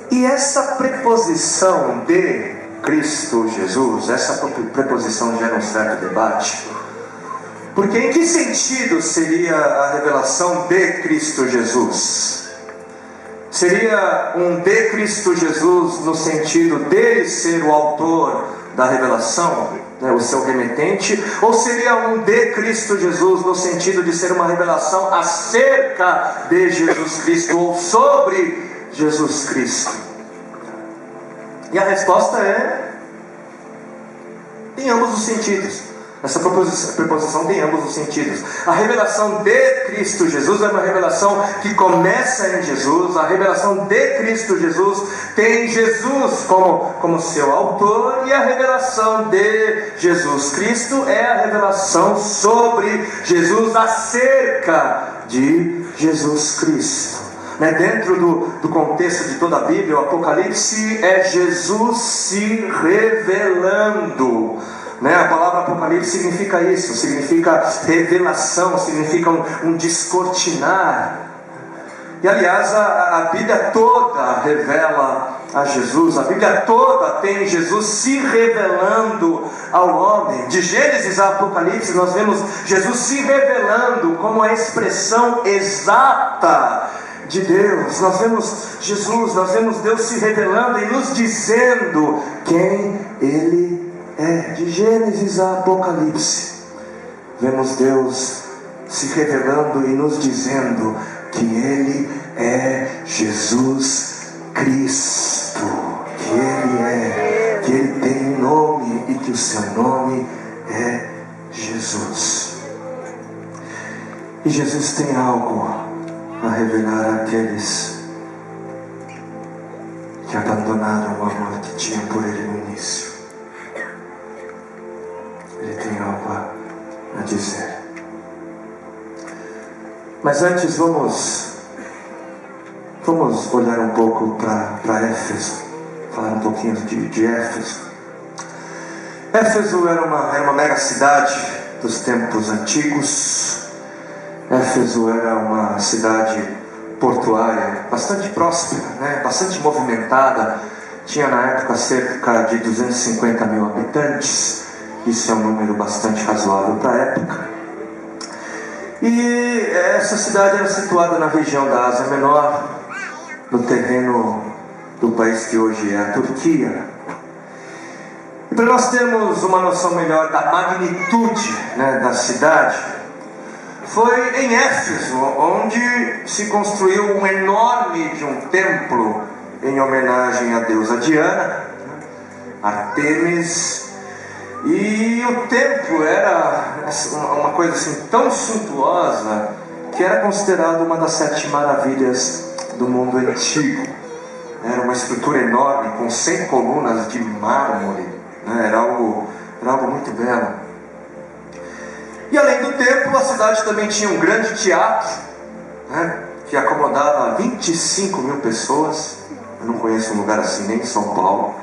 E essa preposição de Cristo Jesus, essa preposição gera um certo debate, porque em que sentido seria a revelação de Cristo Jesus? Seria um de Cristo Jesus no sentido dele ser o autor da revelação, o seu remetente, ou seria um de Cristo Jesus no sentido de ser uma revelação acerca de Jesus Cristo ou sobre Jesus Cristo? E a resposta é em ambos os sentidos. Essa preposição tem ambos os sentidos. A revelação de Cristo Jesus é uma revelação que começa em Jesus. A revelação de Cristo Jesus tem Jesus como seu autor, e a revelação de Jesus Cristo é a revelação sobre Jesus, acerca de Jesus Cristo. Dentro do contexto de toda a Bíblia, o Apocalipse é Jesus se revelando. A palavra Apocalipse significa isso, significa revelação, significa um descortinar. E aliás, a Bíblia toda revela a Jesus, a Bíblia toda tem Jesus se revelando ao homem. De Gênesis a Apocalipse nós vemos Jesus se revelando como a expressão exata de Deus. Nós vemos Jesus, nós vemos Deus se revelando e nos dizendo quem Ele é. De Gênesis a Apocalipse vemos Deus se revelando e nos dizendo que Ele é Jesus Cristo, que Ele tem um nome e que o seu nome é Jesus. E Jesus tem algo a revelar àqueles que abandonaram o amor que tinham por Ele no início. Ele tem algo a dizer. Mas antes vamos olhar um pouco para Éfeso, falar um pouquinho de Éfeso. Éfeso era uma mega cidade dos tempos antigos. Éfeso era uma cidade portuária bastante próspera, bastante movimentada. Tinha na época cerca de 250 mil habitantes. Isso é um número bastante razoável para a época. E essa cidade era situada na região da Ásia Menor, no terreno do país que hoje é a Turquia. E para nós termos uma noção melhor da magnitude da cidade, foi em Éfeso onde se construiu um enorme de um templo em homenagem à deusa Diana, Ártemis. E o templo era uma coisa assim tão suntuosa que era considerado uma das 7 maravilhas do mundo antigo. Era uma estrutura enorme com 100 colunas de mármore, era algo muito belo. E além do templo, a cidade também tinha um grande teatro, que acomodava 25 mil pessoas. Eu não conheço um lugar assim nem em São Paulo.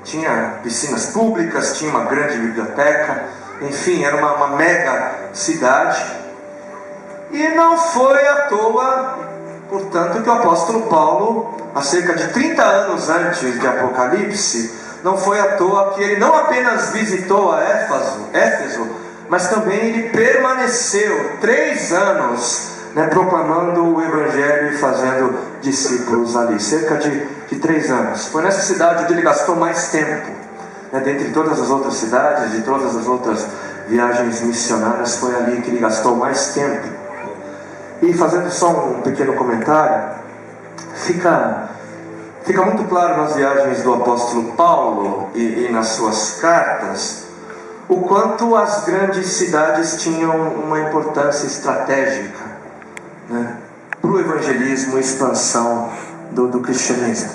Tinha piscinas públicas, tinha uma grande biblioteca, enfim, era uma mega cidade. E não foi à toa, portanto, que o apóstolo Paulo, há cerca de 30 anos antes de Apocalipse, não foi à toa que ele não apenas visitou a Éfeso, mas também ele permaneceu 3 anos proclamando o Evangelho e fazendo discípulos ali, cerca de 3 anos. Foi nessa cidade onde ele gastou mais tempo, dentre todas as outras cidades, de todas as outras viagens missionárias, foi ali que ele gastou mais tempo. E fazendo só um pequeno comentário, fica muito claro nas viagens do apóstolo Paulo e nas suas cartas, o quanto as grandes cidades tinham uma importância estratégica para o evangelismo e expansão do cristianismo.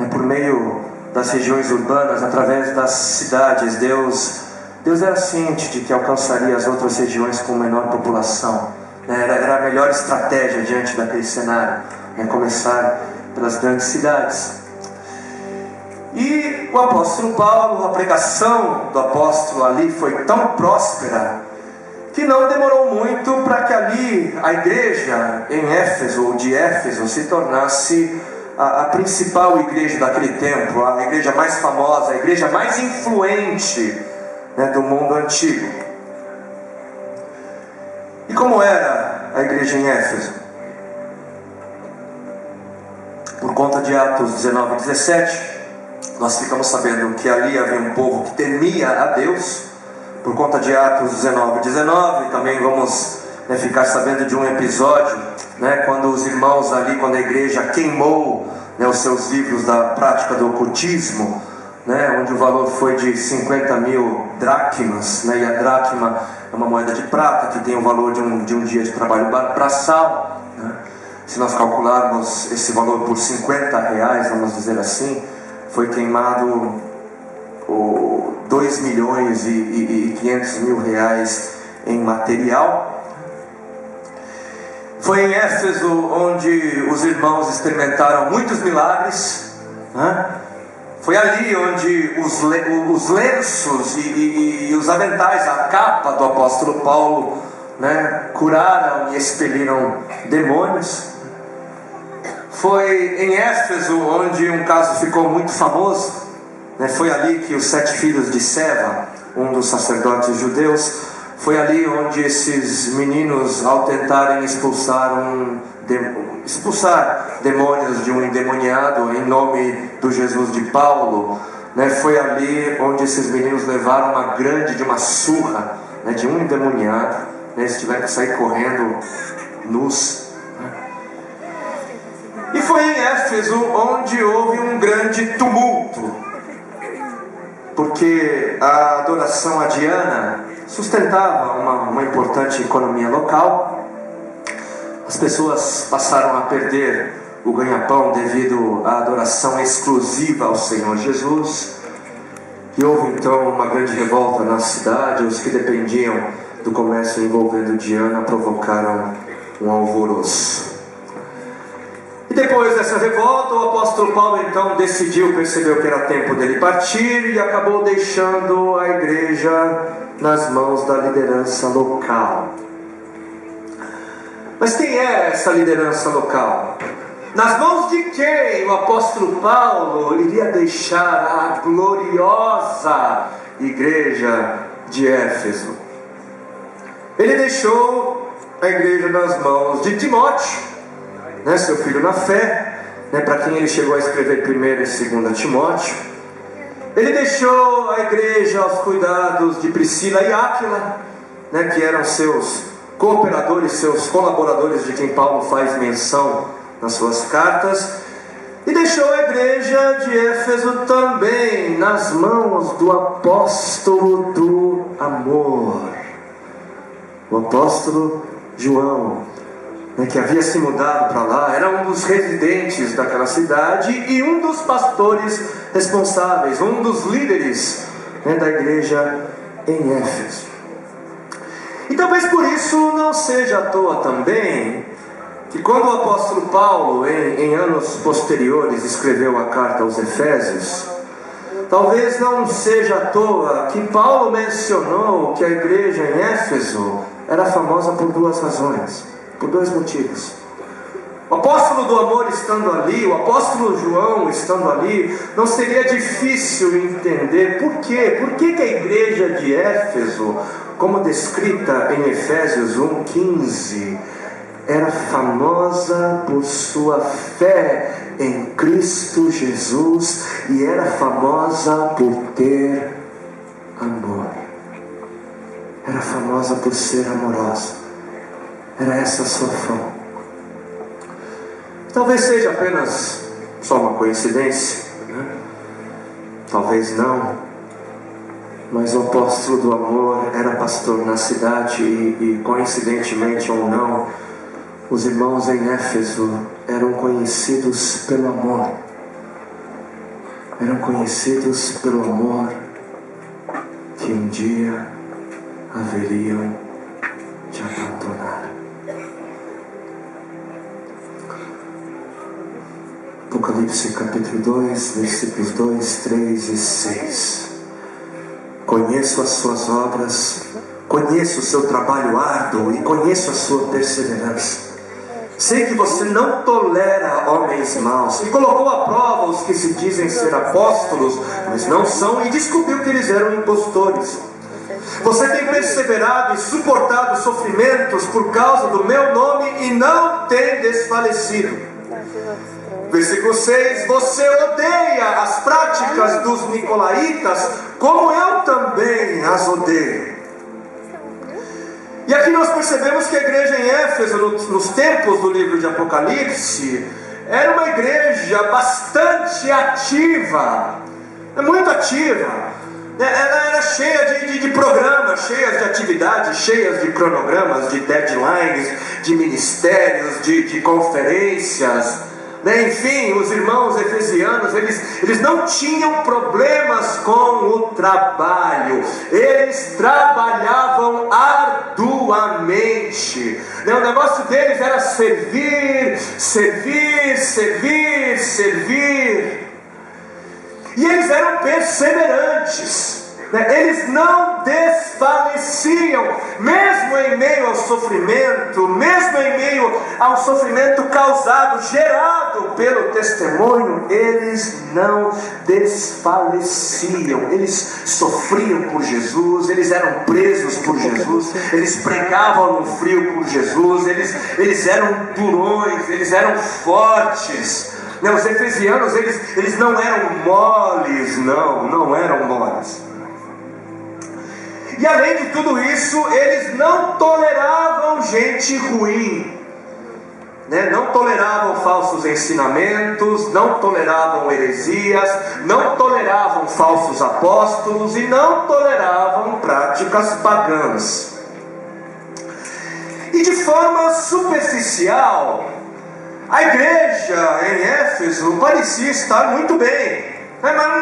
Por meio das regiões urbanas, através das cidades, Deus era ciente de que alcançaria as outras regiões com menor população. Era a melhor estratégia diante daquele cenário, começar pelas grandes cidades. E o apóstolo Paulo, a pregação do apóstolo ali foi tão próspera que não demorou muito para que ali a igreja em Éfeso, ou de Éfeso, se tornasse a principal igreja daquele tempo, a igreja mais famosa, a igreja mais influente, né, do mundo antigo. E como era a igreja em Éfeso? Por conta de Atos 19 e 17, nós ficamos sabendo que ali havia um povo que temia a Deus. Por conta de Atos 19 e 19, também vamos ficar sabendo de um episódio, quando os irmãos ali, quando a igreja queimou os seus livros da prática do ocultismo, onde o valor foi de 50 mil dracmas, e a dracma é uma moeda de prata que tem o valor de um dia de trabalho braçal. Se nós calcularmos esse valor por 50 reais, vamos dizer assim, foi queimado 2 milhões e 500 mil reais em material. Foi em Éfeso onde os irmãos experimentaram muitos milagres. Foi ali onde os lenços e os aventais, a capa do apóstolo Paulo, curaram e expeliram demônios. Foi em Éfeso onde um caso ficou muito famoso. Foi ali que os 7 filhos de Seva, um dos sacerdotes judeus, foi ali onde esses meninos, ao tentarem expulsar demônios de um endemoniado em nome do Jesus de Paulo, foi ali onde esses meninos levaram uma surra de um endemoniado. Eles tiveram que sair correndo nus. E foi em Éfeso onde houve um grande tumulto, porque a adoração a Diana sustentava uma importante economia local. As pessoas passaram a perder o ganha-pão devido à adoração exclusiva ao Senhor Jesus. E houve então uma grande revolta na cidade. Os que dependiam do comércio envolvendo Diana provocaram um alvoroço. E depois dessa revolta, o apóstolo Paulo então percebeu que era tempo dele partir e acabou deixando a igreja nas mãos da liderança local. Mas quem é essa liderança local? Nas mãos de quem o apóstolo Paulo iria deixar a gloriosa igreja de Éfeso? Ele deixou a igreja nas mãos de Timóteo, seu filho na fé, para quem ele chegou a escrever 1 e 2 Timóteo. Ele deixou a igreja aos cuidados de Priscila e Áquila, que eram seus cooperadores, seus colaboradores, de quem Paulo faz menção nas suas cartas. E deixou a igreja de Éfeso também nas mãos do apóstolo do amor, o apóstolo João, que havia se mudado para lá, era um dos residentes daquela cidade e um dos pastores responsáveis, um dos líderes da igreja em Éfeso. E talvez por isso não seja à toa também que quando o apóstolo Paulo, em anos posteriores, escreveu a carta aos Efésios, talvez não seja à toa que Paulo mencionou que a igreja em Éfeso era famosa por 2 razões, por 2 motivos. O apóstolo do amor estando ali, o apóstolo João estando ali, não seria difícil entender por quê. Por que a igreja de Éfeso, como descrita em Efésios 1,15, era famosa por sua fé em Cristo Jesus e era famosa por ter amor. Era famosa por ser amorosa. Era essa a sua fama. Talvez seja apenas só uma coincidência, talvez não, mas o apóstolo do amor era pastor na cidade e coincidentemente ou não, os irmãos em Éfeso eram conhecidos pelo amor. Eram conhecidos pelo amor que um dia haveriam de abandonar. Apocalipse capítulo 2, versículos 2, 3 e 6. Conheço as suas obras, conheço o seu trabalho árduo e conheço a sua perseverança. Sei que você não tolera homens maus, e colocou à prova os que se dizem ser apóstolos, mas não são, e descobriu que eles eram impostores. Você tem perseverado e suportado sofrimentos por causa do meu nome e não tem desfalecido. Versículo 6: você odeia as práticas dos nicolaítas, como eu também as odeio. E aqui nós percebemos que a igreja em Éfeso, nos tempos do livro de Apocalipse, era uma igreja bastante ativa, muito ativa. Ela era cheia de programas, cheia de atividades, cheias de cronogramas, de deadlines, de ministérios, de conferências. Enfim, os irmãos efesianos, eles não tinham problemas com o trabalho. Eles trabalhavam arduamente. O negócio deles era servir, servir, servir, servir. E eles eram perseverantes. Eles não desfaleciam, mesmo em meio ao sofrimento, mesmo em meio ao sofrimento causado, gerado pelo testemunho, eles não desfaleciam. Eles sofriam por Jesus, eles eram presos por Jesus, eles pregavam no frio por Jesus, eles eram durões, eles eram fortes. Os efesianos, eles não eram moles, não eram moles. E além de tudo isso, eles não toleravam gente ruim, não toleravam falsos ensinamentos, não toleravam heresias, não toleravam falsos apóstolos e não toleravam práticas pagãs. E de forma superficial, a igreja em Éfeso parecia estar muito bem,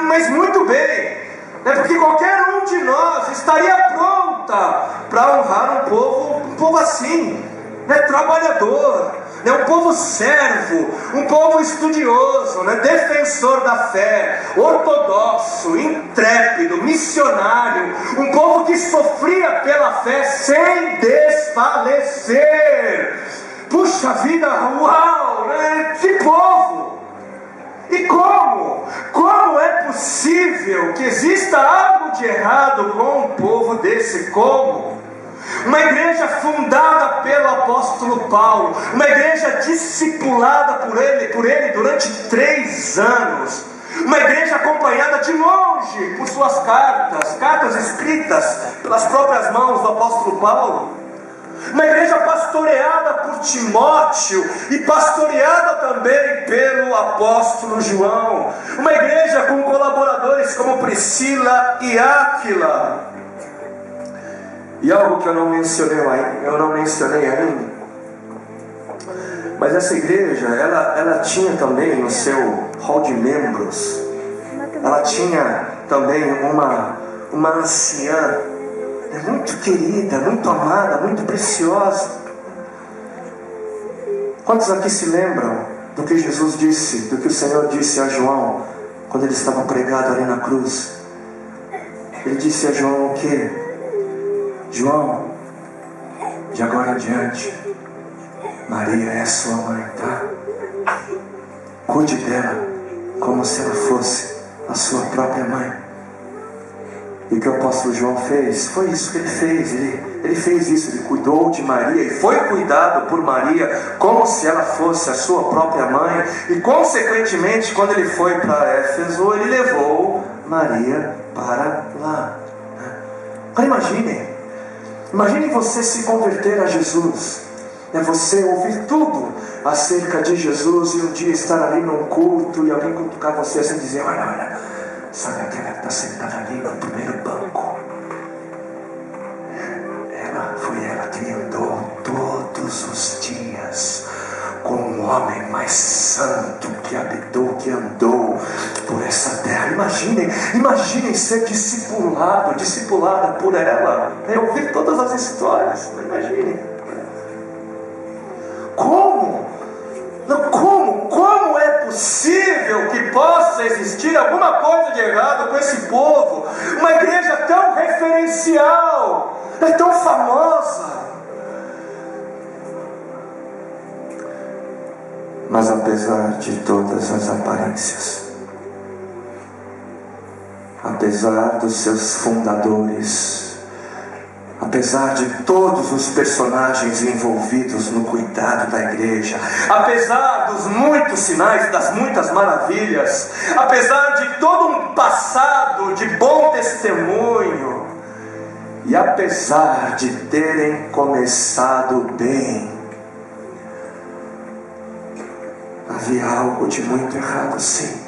mas muito bem. Porque qualquer um de nós estaria pronta para honrar um povo assim, trabalhador, um povo servo, um povo estudioso, defensor da fé, ortodoxo, intrépido, missionário, um povo que sofria pela fé sem desfalecer. Puxa vida, uau, que povo! E como é possível que exista algo de errado com um povo desse? Como? Uma igreja fundada pelo apóstolo Paulo, uma igreja discipulada por ele durante 3 anos, uma igreja acompanhada de longe por suas cartas escritas pelas próprias mãos do apóstolo Paulo. Uma igreja pastoreada por Timóteo e pastoreada também pelo apóstolo João. Uma igreja com colaboradores como Priscila e Áquila. E algo que eu não mencionei ainda. Mas essa igreja, ela tinha também no seu hall de membros, ela tinha também uma anciã, muito querida, muito amada, muito preciosa. Quantos aqui se lembram do que Jesus disse, do que o Senhor disse a João quando ele estava pregado ali na cruz? Ele disse a João o quê? João, de agora em diante, Maria é sua mãe, tá? Cuide dela como se ela fosse a sua própria mãe. E o que o apóstolo João fez? Foi isso que ele fez. Ele fez isso, ele cuidou de Maria e foi cuidado por Maria como se ela fosse a sua própria mãe. E consequentemente, quando ele foi para Éfeso, ele levou Maria para lá. Agora imaginem você se converter a Jesus, você ouvir tudo acerca de Jesus e um dia estar ali num culto e alguém cutucar você assim e dizer: olha, sabe aquela que está sentada ali no primeiro banco? Foi ela que andou todos os dias com o homem mais santo que andou por essa terra. Imaginem ser discipulada por ela, ouvir todas as histórias. Imaginem. Como é possível que possa existir alguma coisa de errado com esse povo? Uma igreja tão referencial, tão famosa. Mas apesar de todas as aparências, apesar dos seus fundadores, apesar de todos os personagens envolvidos no cuidado da igreja, apesar dos muitos sinais, das muitas maravilhas, apesar de todo um passado de bom testemunho, e apesar de terem começado bem, havia algo de muito errado, sim.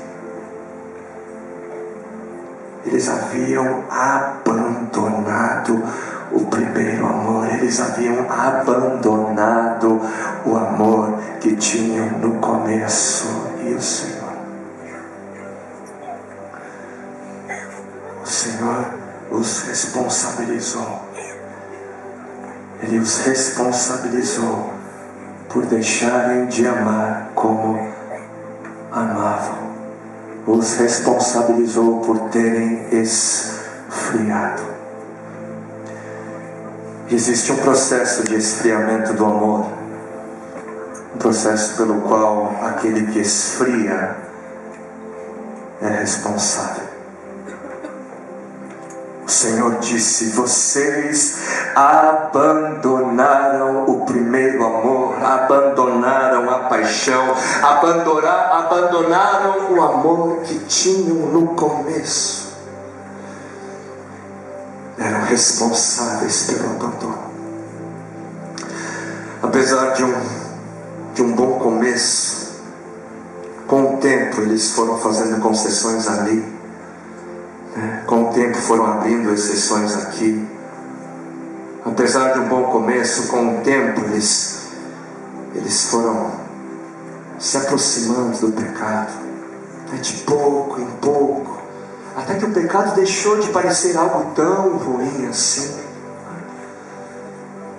Eles haviam abandonado o primeiro amor. Eles haviam abandonado o amor que tinham no começo. E o Senhor os responsabilizou. Ele os responsabilizou por deixarem de amar como amavam. Os responsabilizou por terem esfriado. Existe um processo de esfriamento do amor, um processo pelo qual aquele que esfria é responsável. O Senhor disse: vocês abandonaram o primeiro amor, abandonaram a paixão, abandonaram o amor que tinham no começo. Eram responsáveis pelo abandono. Apesar de um bom começo, com o tempo eles foram fazendo concessões ali. Com o tempo foram abrindo exceções aqui. Apesar de um bom começo, com o tempo eles foram se aproximando do pecado, de pouco em pouco, até que o pecado deixou de parecer algo tão ruim assim.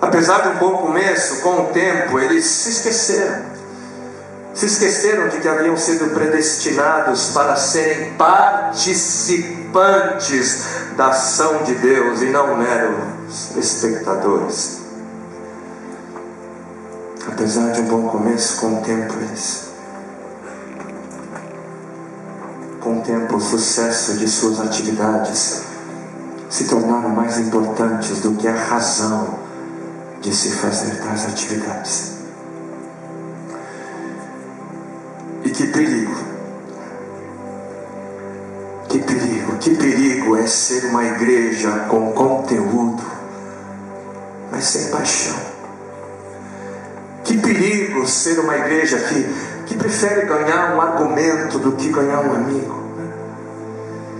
Apesar de um bom começo, com o tempo eles se esqueceram de que haviam sido predestinados para serem participantes da ação de Deus e não meros espectadores. Apesar de um bom começo, com o tempo o sucesso de suas atividades se tornaram mais importantes do que a razão de se fazer tais atividades. E que perigo é ser uma igreja com conteúdo, mas sem paixão. Que perigo ser uma igreja que prefere ganhar um argumento do que ganhar um amigo.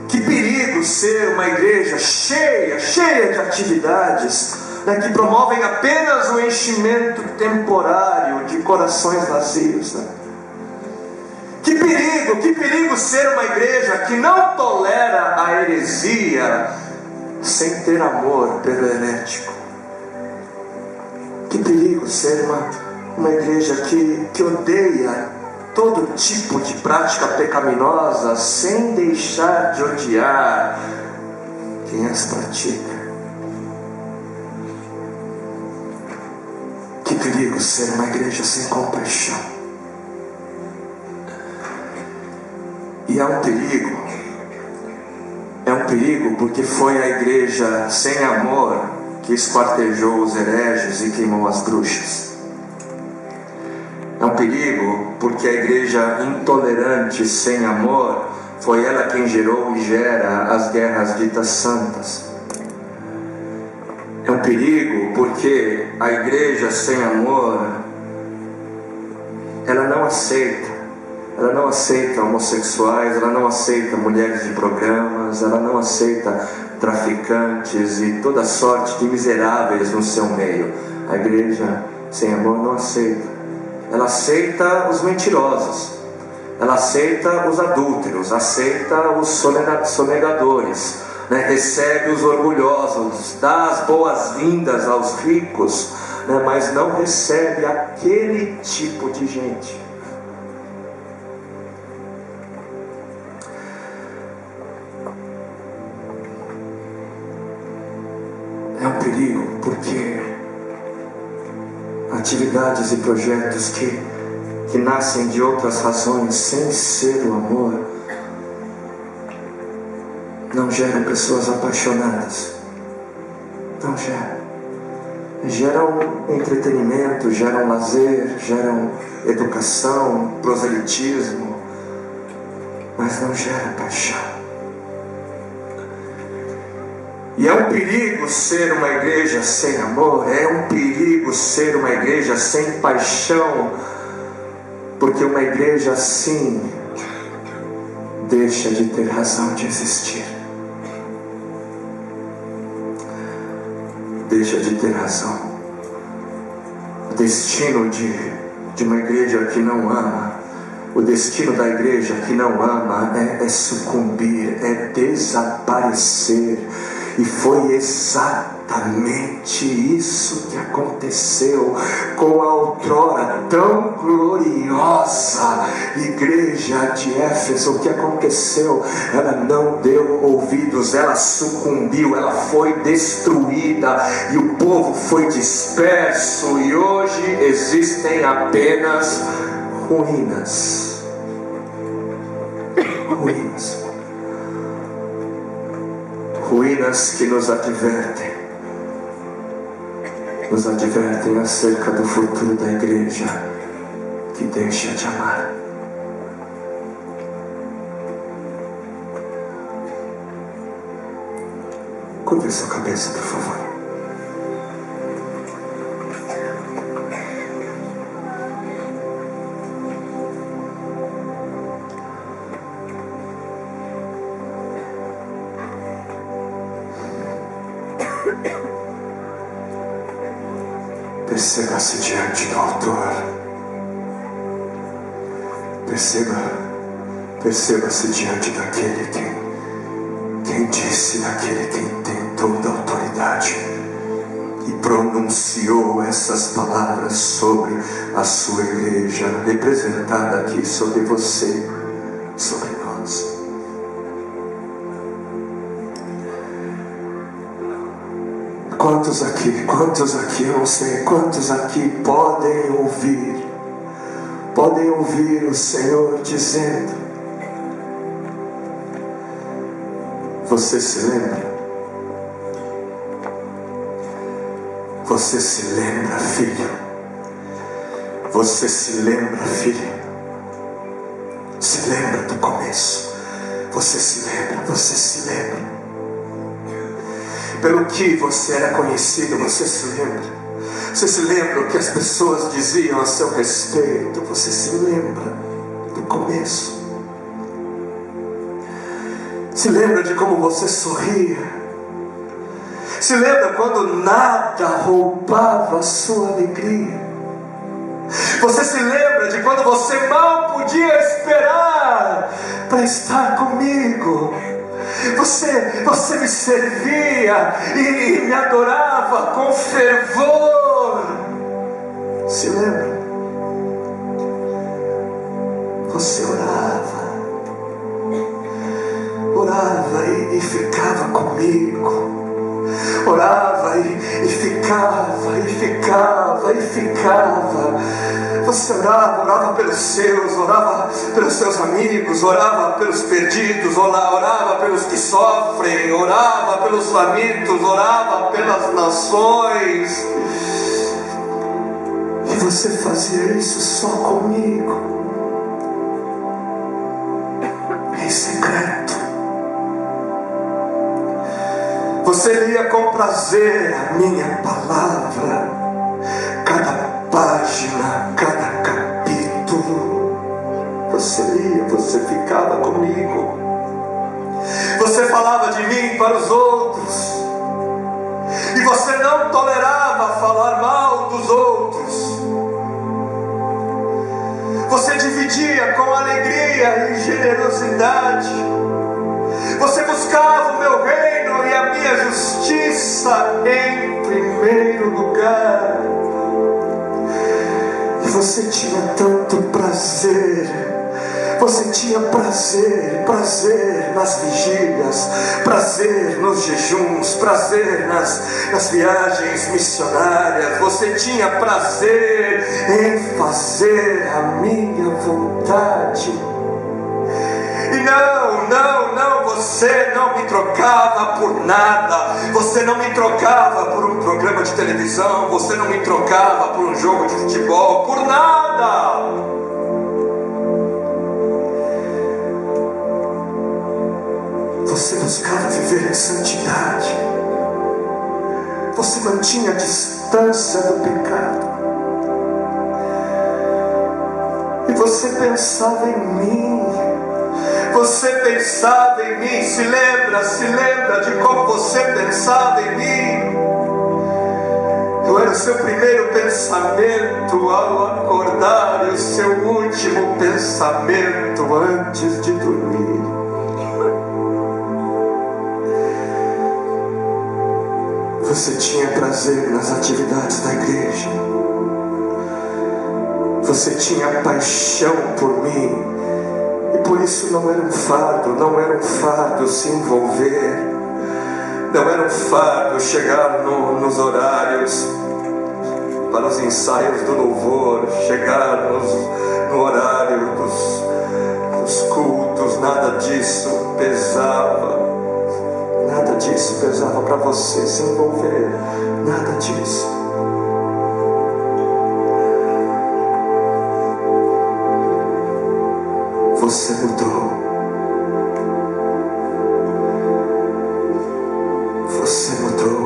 Que perigo ser uma igreja cheia de atividades, que promovem apenas o enchimento temporário de corações vazios. Que perigo ser uma igreja que não tolera a heresia sem ter amor pelo herético. Que perigo ser uma igreja que odeia todo tipo de prática pecaminosa sem deixar de odiar quem as pratica. Que perigo ser uma igreja sem compaixão. E é um perigo porque foi a igreja sem amor que esquartejou os hereges e queimou as bruxas. É um perigo porque a igreja intolerante sem amor foi ela quem gerou e gera as guerras ditas santas. É um perigo porque a igreja sem amor, ela não aceita homossexuais, ela não aceita mulheres de programas, ela não aceita traficantes e toda sorte de miseráveis no seu meio. A igreja sem amor não aceita. Ela aceita os mentirosos, ela aceita os adúlteros, aceita os sonegadores, recebe os orgulhosos, dá as boas-vindas aos ricos, mas não recebe aquele tipo de gente. É um perigo porque atividades e projetos que que nascem de outras razões sem ser o amor, não geram pessoas apaixonadas. Não geram. Geram entretenimento, geram lazer, geram educação, proselitismo, mas não gera paixão. E é um perigo ser uma igreja sem amor, é um perigo ser uma igreja sem paixão, porque uma igreja assim deixa de ter razão de existir. Deixa de ter razão. O destino de uma igreja que não ama, o destino da igreja que não ama é sucumbir, é desaparecer. E foi exatamente isso que aconteceu com a outrora tão gloriosa igreja de Éfeso. O que aconteceu? Ela não deu ouvidos, ela sucumbiu, ela foi destruída e o povo foi disperso, e hoje existem apenas ruínas. Ruínas. Ruínas que nos advertem acerca do futuro da igreja que deixa de amar. Curve sua cabeça, por favor. Perceba-se diante do autor. Perceba-se diante daquele quem disse, daquele quem tem toda a autoridade e pronunciou essas palavras sobre a sua igreja, representada aqui sobre você, sobre nós. Quantos aqui, eu não sei, quantos aqui podem ouvir o Senhor dizendo: você se lembra? Você se lembra, filho? Você se lembra, filha? Se lembra do começo? Você se lembra? Pelo que você era conhecido, você se lembra? Você se lembra o que as pessoas diziam a seu respeito? Você se lembra do começo? Se lembra de como você sorria? Se lembra quando nada roubava a sua alegria? Você se lembra de quando você mal podia esperar para estar comigo? Você me servia e me adorava com fervor. Se lembra? Você orava e ficava comigo. Orava e ficava. Você orava pelos seus, orava pelos seus amigos, orava pelos perdidos, orava pelos que sofrem, orava pelos famintos, orava pelas nações. E você fazia isso só comigo, em secreto. Você lia com prazer a minha palavra, cada página, cada capítulo. Você lia, você ficava comigo. Você falava de mim para os outros, e você não tolerava falar mal dos outros. Você dividia com alegria e generosidade. Você buscava o meu reino e a minha justiça em primeiro lugar. E você tinha tanto prazer, Você tinha prazer nas vigílias, prazer nos jejuns, prazer nas viagens missionárias. Você tinha prazer em fazer a minha vontade. E não, você não me trocava por nada. Você não me trocava por um programa de televisão. Você não me trocava por um jogo de futebol, por nada. Você buscava viver em santidade. Você mantinha a distância do pecado. E você pensava em mim. Você pensava em mim. Se lembra de como você pensava em mim. Eu era o seu primeiro pensamento ao acordar e o seu último pensamento antes de dormir. Você tinha prazer nas atividades da igreja. Você tinha paixão por mim. E por isso não era um fardo se envolver. Não era um fardo chegar nos horários para os ensaios do louvor, chegar no horário dos cultos. Nada disso pesava. Nada disso pesava para você se envolver. Nada disso. Você mudou. Você mudou.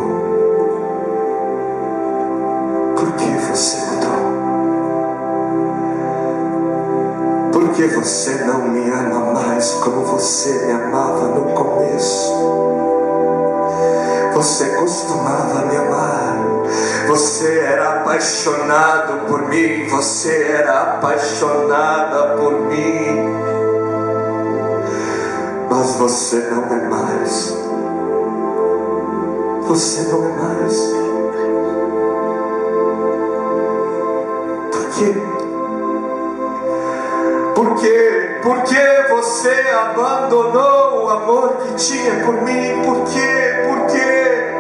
Por que você mudou? Por que você não me ama mais como você me amava no começo? Você costumava me amar. Você era apaixonado por mim. Você era apaixonada por mim. Mas você não é mais. Você não é mais. Por quê? Por que você abandonou o amor que tinha por mim? Por quê? Por quê?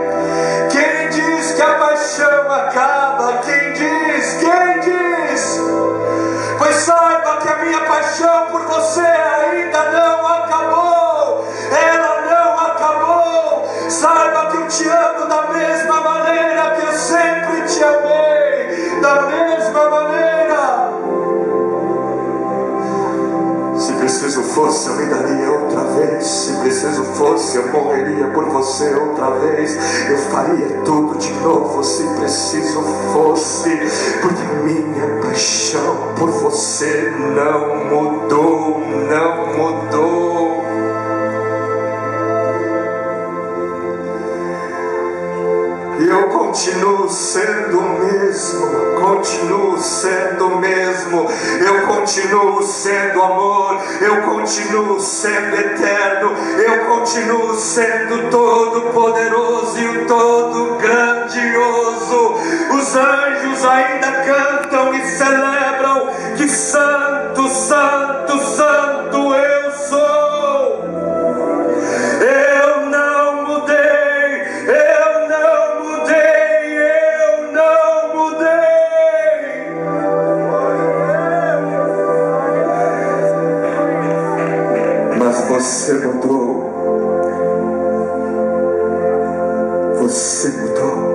Quem diz que a paixão acaba? Quem diz? Quem diz? Pois saiba que a minha paixão por você ainda não acabou. Ela não acabou. Saiba que eu te amo da mesma maneira que eu sempre te amei. Da mesma maneira. Se preciso fosse, eu me daria outra vez. Se preciso fosse, eu morreria por você outra vez. Eu faria tudo de novo se preciso fosse. Porque minha paixão por você não mudou. Não mudou. E eu continuo sendo o mesmo. Continuo sendo o mesmo. Eu continuo sendo amor. Eu continuo sendo eterno. Eu continuo sendo todo poderoso e o todo grandioso. Os anjos ainda cantam e celebram que santo, santo, santo eu sou. Eu não mudei. Eu não mudei. Eu não mudei. Mas você mudou. Você mudou.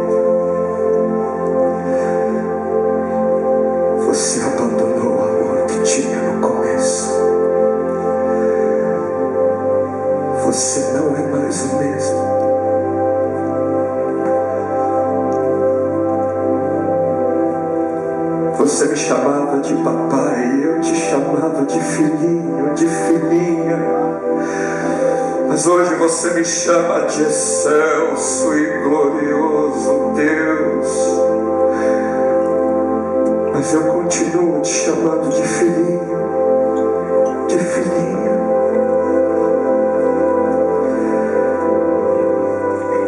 Você abandonou o amor que tinha no começo. Você não é mais o mesmo. Você me chamava de papai e eu te chamava de filhinho, de filhinha. Mas hoje você me chama de excelso e glorioso Deus. Mas eu continuo te chamando de filhinho, de filhinha.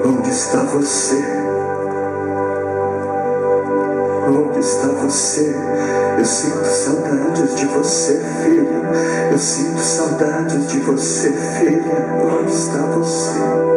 Onde está você? Onde está você? Eu sinto saudades de você, filha. Eu sinto saudades de você, filha. Onde está você?